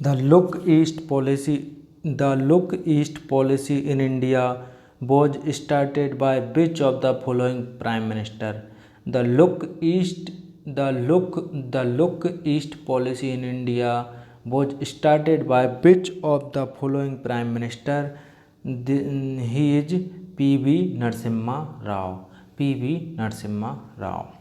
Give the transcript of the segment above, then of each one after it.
The Look East policy in India was started by which of the following prime minister? The Look East the Look East policy in India was started by which of the following prime minister? He is P.V. Narasimha Rao. P.V. Narasimha Rao.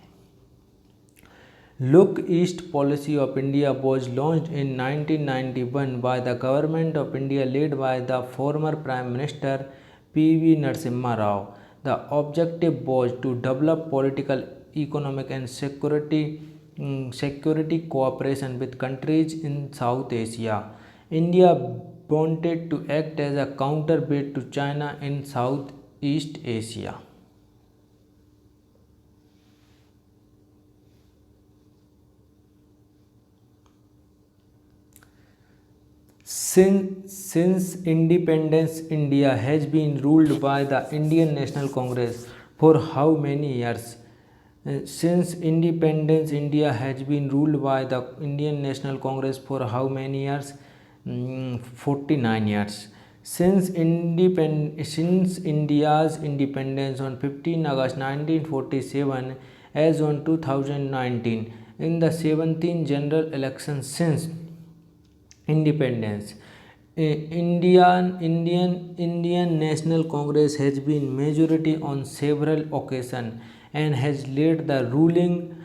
Look East policy of India was launched in 1991 by the Government of India led by the former Prime Minister P.V. Narasimha Rao. The objective was to develop political, economic and security cooperation with countries in South Asia. India wanted to act as a counterweight to China in Southeast Asia. Since independence, India has been ruled by the Indian National Congress for how many years? Since independence, India has been ruled by the Indian National Congress for how many years? 49 years. Since India's independence on 15 August 1947 as on 2019 in the 17th general election since independence. Indian National Congress has been majority on several occasions and has led the ruling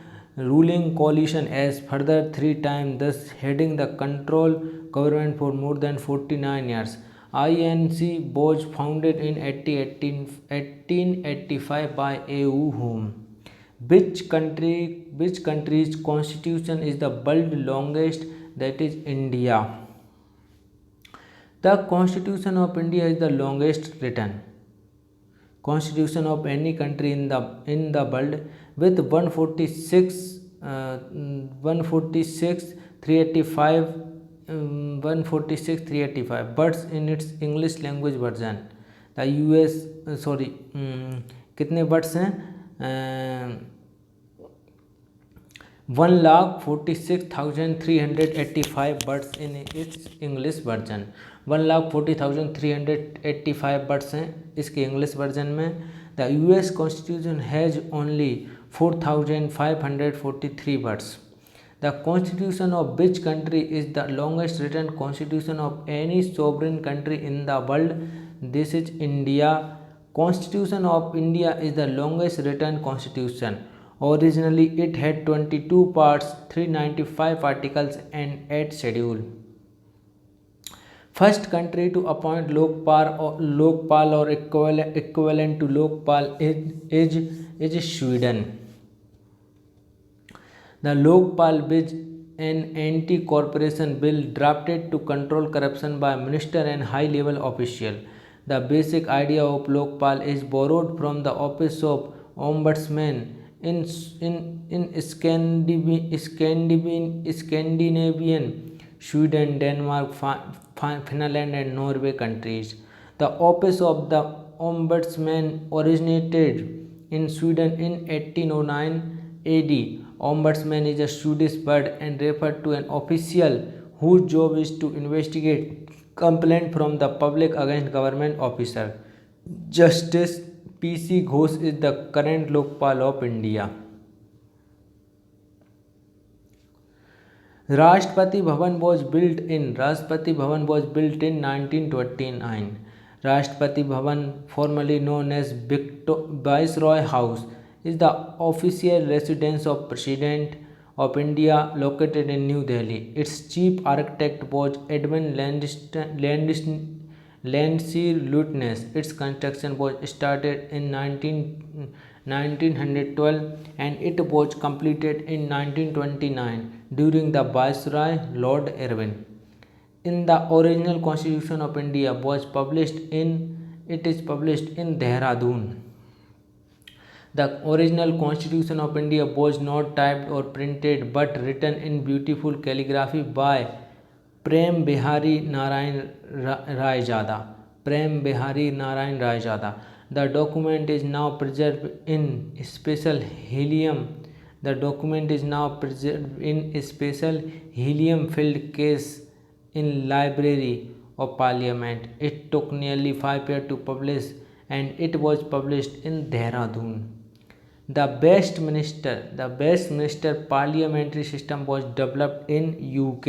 coalition as further three times, thus heading the control government for more than 49 years. INC was founded in 1885 by A.U. Home. Which country's constitution is the world longest? That is India. The Constitution of India is the longest written constitution of any country in the world with 146 385 words in its English language version. The US कितने words हैं? 1,46,385 words in its English version. 1,40,385 words हैं इसके English version में. The US Constitution has only 4,543 words. The constitution of which country is the longest written constitution of any sovereign country in the world? This is India. Constitution of India is the longest written constitution. Originally it had 22 parts, 395 articles and 8 schedules. First country to appoint Lokpal or equivalent to Lokpal is Sweden. The Lokpal bill, an anti-corruption bill drafted to control corruption by minister and high-level official. The basic idea of Lokpal is borrowed from the office of Ombudsman in Scandinavian, Sweden, Denmark, Finland and Norway countries. The office of the Ombudsman originated in Sweden in 1809 AD. Ombudsman is a Swedish word and referred to an official whose job is to investigate complaint from the public against government officer. Justice P.C. Ghosh is the current Lokpal of India. Rashtrapati Bhavan was built in 1929. Rashtrapati Bhavan, formerly known as Viceroy House, is the official residence of President of India located in New Delhi. Its chief architect was Edmund Landseer Lutnes. Its construction was started in 1912 and it was completed in 1929 during the Viceroy Lord Irwin. In the original Constitution of India was published in Dehradun. The original Constitution of India was not typed or printed but written in beautiful calligraphy by Prem Bihari Narayan Rayjada. The document is now preserved in special helium. filled case in Library of Parliament. It took nearly 5 years to publish, and it was published in Dehradun. The best minister parliamentary system was developed in UK.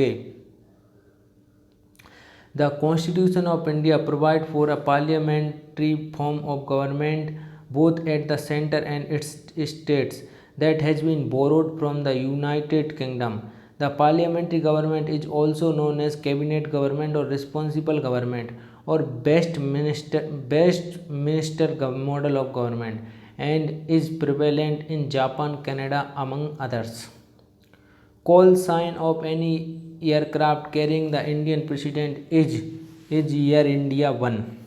The Constitution of India provides for a parliamentary form of government both at the centre and its states that has been borrowed from the United Kingdom. The parliamentary government is also known as cabinet government or responsible government or best minister model of government, and is prevalent in Japan, Canada, among others. Call sign of any aircraft carrying the Indian president is Air India 1.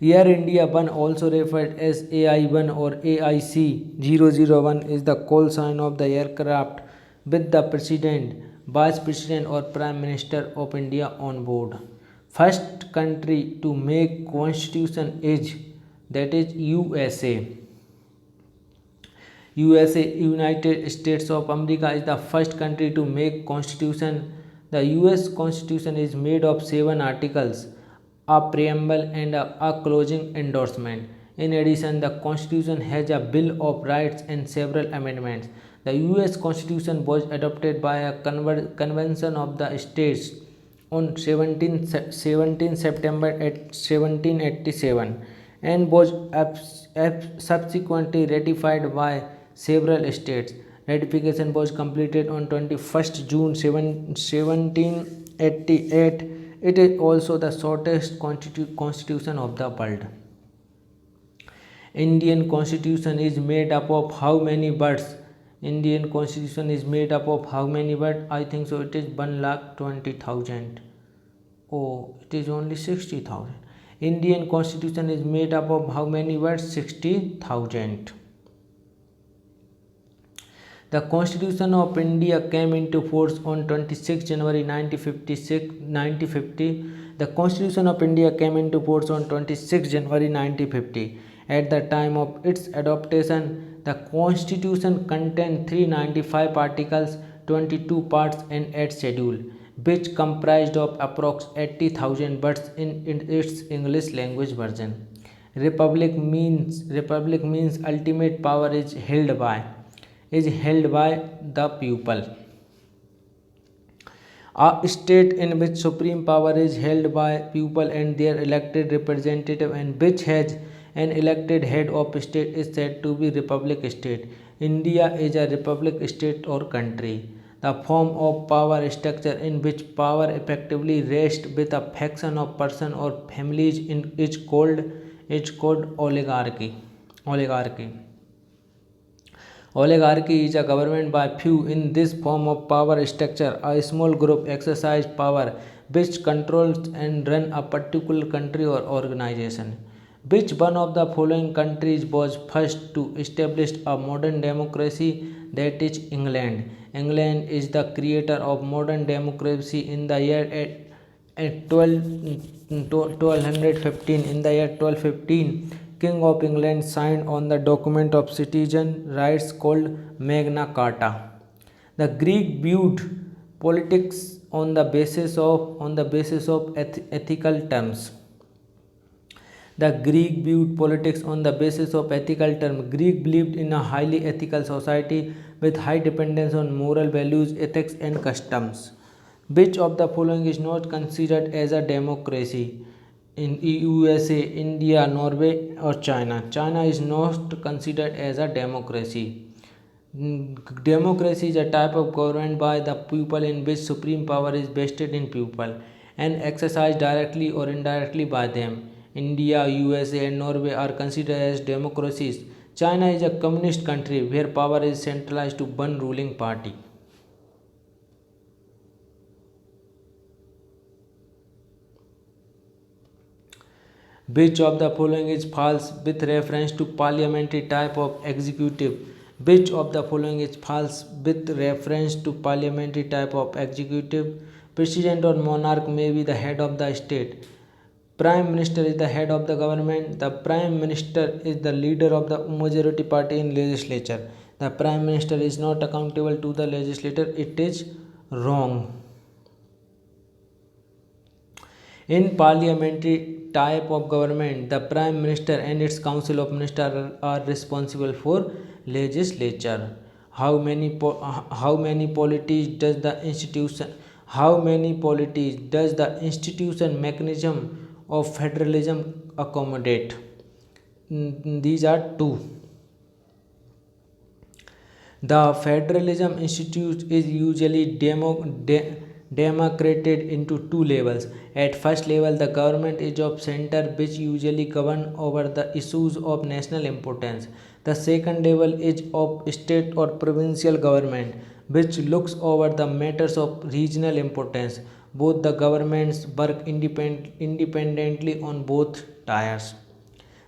Air India 1, also referred as AI-1 or AIC-001, is the call sign of the aircraft with the President, Vice President or Prime Minister of India on board. First country to make constitution is, that is, USA. United States of America, is the first country to make constitution. The US Constitution is made of 7 articles, a preamble and a closing endorsement. In addition, the Constitution has a Bill of Rights and several amendments. The US Constitution was adopted by a convention of the states on 17 September 1787 and was subsequently ratified by several states. Ratification was completed on 21st June 1788. It is also the shortest constitution of the world. Indian Constitution is made up of how many words? Indian Constitution is made up of how many words? I think so it is 1,20,000. Oh, it is only 60,000. Indian Constitution is made up of how many words? 60,000. The Constitution of India came into force on 26 January 1950. The Constitution of India came into force on 26 January 1950. At the time of its adoption, the Constitution contained 395 articles, 22 parts and 8 schedules, which comprised of approx 80,000 words in its English language version. Republic means ultimate power is held by the people. A state in which supreme power is held by people and their elected representative and which has an elected head of state is said to be republic state. India is a republic state or country. The form of power structure in which power effectively rests with a faction of person or families is called oligarchy. Oligarchy is a government by few. In this form of power structure, a small group exercise power which controls and run a particular country or organization. Which one of the following countries was first to establish a modern democracy? That is England. England is the creator of modern democracy in the year 1215. In the year 1215, King of England signed on the document of citizen rights called Magna Carta. The Greek viewed politics on the basis of ethical terms. The Greek viewed politics on the basis of ethical terms. Greek believed in a highly ethical society with high dependence on moral values, ethics and customs. Which of the following is not considered as a democracy? In USA, India, Norway or China? China is not considered as a democracy. Democracy is a type of government by the people in which supreme power is vested in people and exercised directly or indirectly by them. India, USA and Norway are considered as democracies. China is a communist country where power is centralized to one ruling party. Which of the following is false with reference to parliamentary type of executive? Which of the following is false with reference to parliamentary type of executive? President or monarch may be the head of the state. Prime Minister is the head of the government. The Prime Minister is the leader of the majority party in legislature. The Prime Minister is not accountable to the legislature. It is wrong. In parliamentary type of government, the Prime Minister and its Council of Ministers are responsible for legislature. How many polities does the institution mechanism of federalism accommodate? These are two. The Federalism Institute is usually democrated into two levels. At first level, the government is of center, which usually govern over the issues of national importance. The second level is of state or provincial government, which looks over the matters of regional importance. Both the governments work independently on both tiers.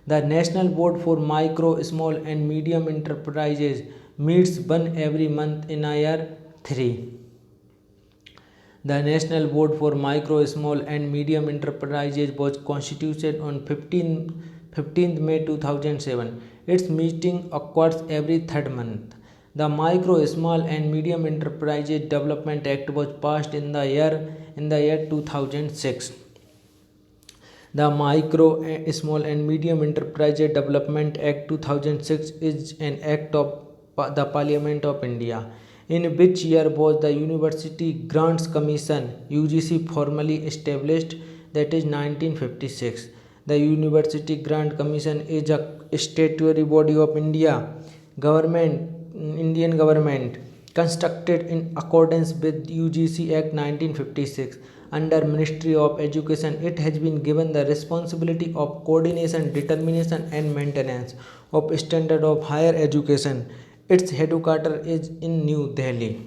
The National Board for Micro, Small and Medium Enterprises meets one every month in year 3. The National Board for Micro, Small and Medium Enterprises was constituted on 15th May 2007. Its meeting occurs every third month. The Micro, Small and Medium Enterprises Development Act was passed in the year 2006. The Micro, Small and Medium Enterprises Development Act 2006 is an act of the Parliament of India. In which year was the University Grants Commission (UGC) formally established? That is 1956. The University Grant Commission is a statutory body of Indian government, constructed in accordance with UGC Act 1956. Under Ministry of Education, it has been given the responsibility of coordination, determination and maintenance of standard of higher education. Its headquarters is in New Delhi.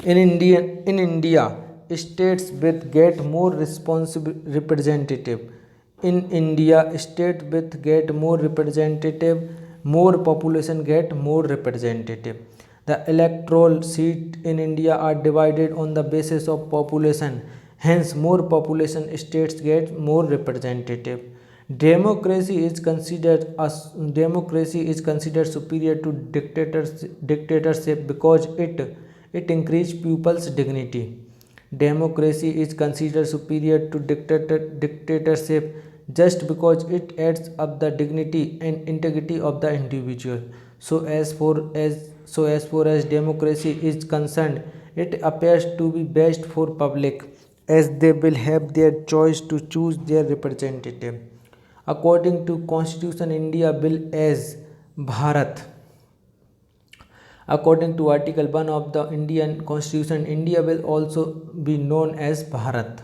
In India, states with get more representative. In India, states with get more representative, more population get more representative. The electoral seat in India are divided on the basis of population. Hence, more population states get more representative. Democracy is considered superior to dictatorship because it increases people's dignity. Democracy is considered superior to dictatorship just because it adds up the dignity and integrity of the individual. So as far as democracy is concerned, it appears to be best for public, as they will have their choice to choose their representative. According to Constitution India Bill as Bharat. According to Article 1 of the Indian Constitution, India will also be known as Bharat.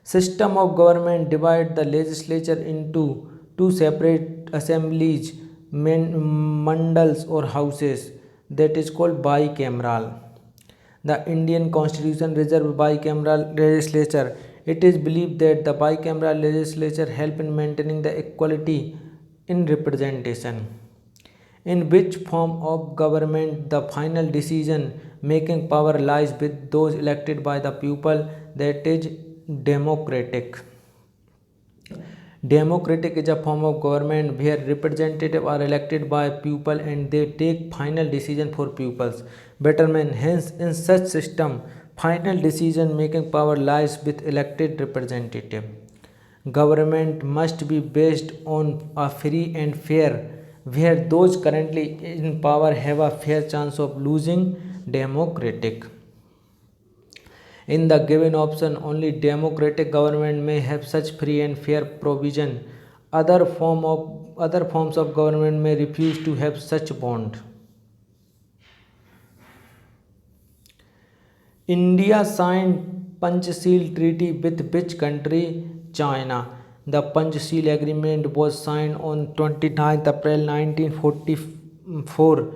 System of government divide the legislature into two separate assemblies, mandals or houses, that is called bicameral. The Indian Constitution reserves bicameral legislature. It is believed that the bicameral legislature help in maintaining the equality in representation. In which form of government the final decision making power lies with those elected by the people, that is democratic. Democratic is a form of government where representatives are elected by people and they take final decision for people's betterment. Hence, in such system, final decision making power lies with elected representative. Government must be based on a free and fair, where those currently in power have a fair chance of losing. Democratic. In the given option, only democratic government may have such free and fair provision. Other forms of government may refuse to have such bond. India signed Panchsheel Treaty with which country? China. The Panchsheel Agreement was signed on 29th April 1944.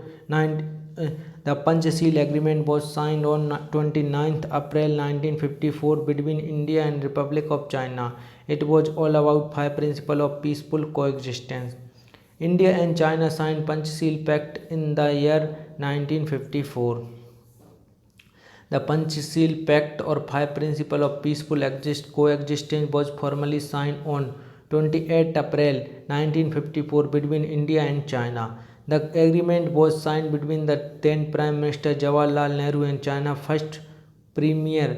The Panchsheel Agreement was signed on 29th April 1954 between India and Republic of China. It was all about 5 principles of peaceful coexistence. India and China signed Panchsheel Pact in the year 1954. The Panchsheel Pact or 5 Principles of Peaceful Coexistence was formally signed on 28 April 1954 between India and China. The agreement was signed between the then Prime Minister Jawaharlal Nehru and China's first Premier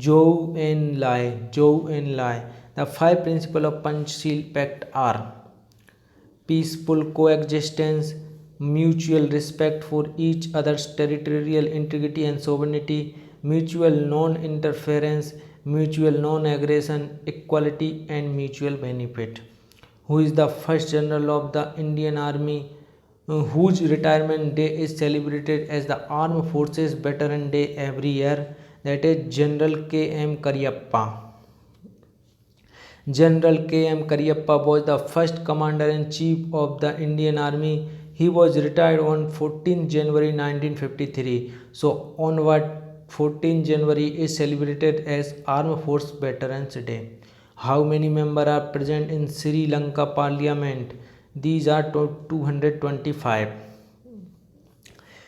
Zhou Enlai. The five principles of Panchsheel Pact are peaceful coexistence, mutual respect for each other's territorial integrity and sovereignty, mutual non-interference, mutual non-aggression, equality and mutual benefit. Who is the first general of the Indian Army whose retirement day is celebrated as the Armed Forces Veteran Day every year? That is General K.M. Cariappa. General K.M. Cariappa was the first commander-in-chief of the Indian Army. He was retired on 14 January 1953. So, onward 14 January is celebrated as Armed Force Veterans Day. How many members are present in Sri Lanka Parliament? These are 225.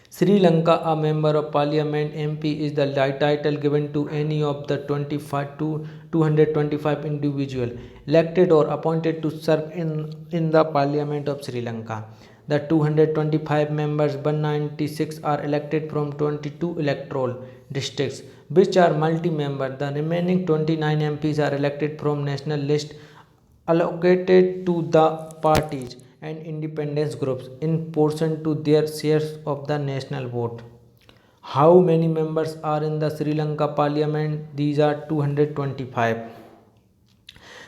Sri Lanka, a member of parliament (MP), is the title given to any of the 225 individuals elected or appointed to serve in the parliament of Sri Lanka. The 225 members, 196 are elected from 22 electoral districts, which are multi-member. The remaining 29 MPs are elected from national list allocated to the parties and independence groups in proportion to their shares of the national vote. How many members are in the Sri Lanka Parliament? These are 225.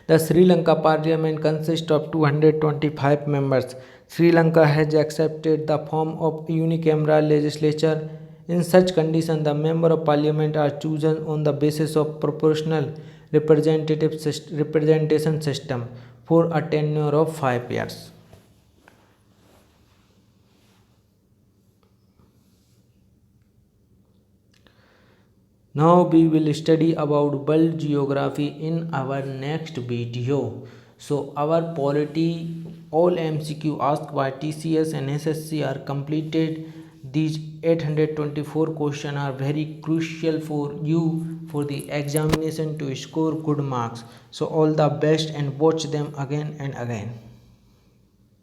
The Sri Lanka Parliament consists of 225 members. Sri Lanka has accepted the form of unicameral legislature. In such condition, the member of parliament are chosen on the basis of proportional representation system for a tenure of 5 years. Now we will study about world geography in our next video. So our polity all MCQ asked by TCS and SSC are completed. These 824 questions are very crucial for you for the examination to score good marks. So all the best and watch them again and again.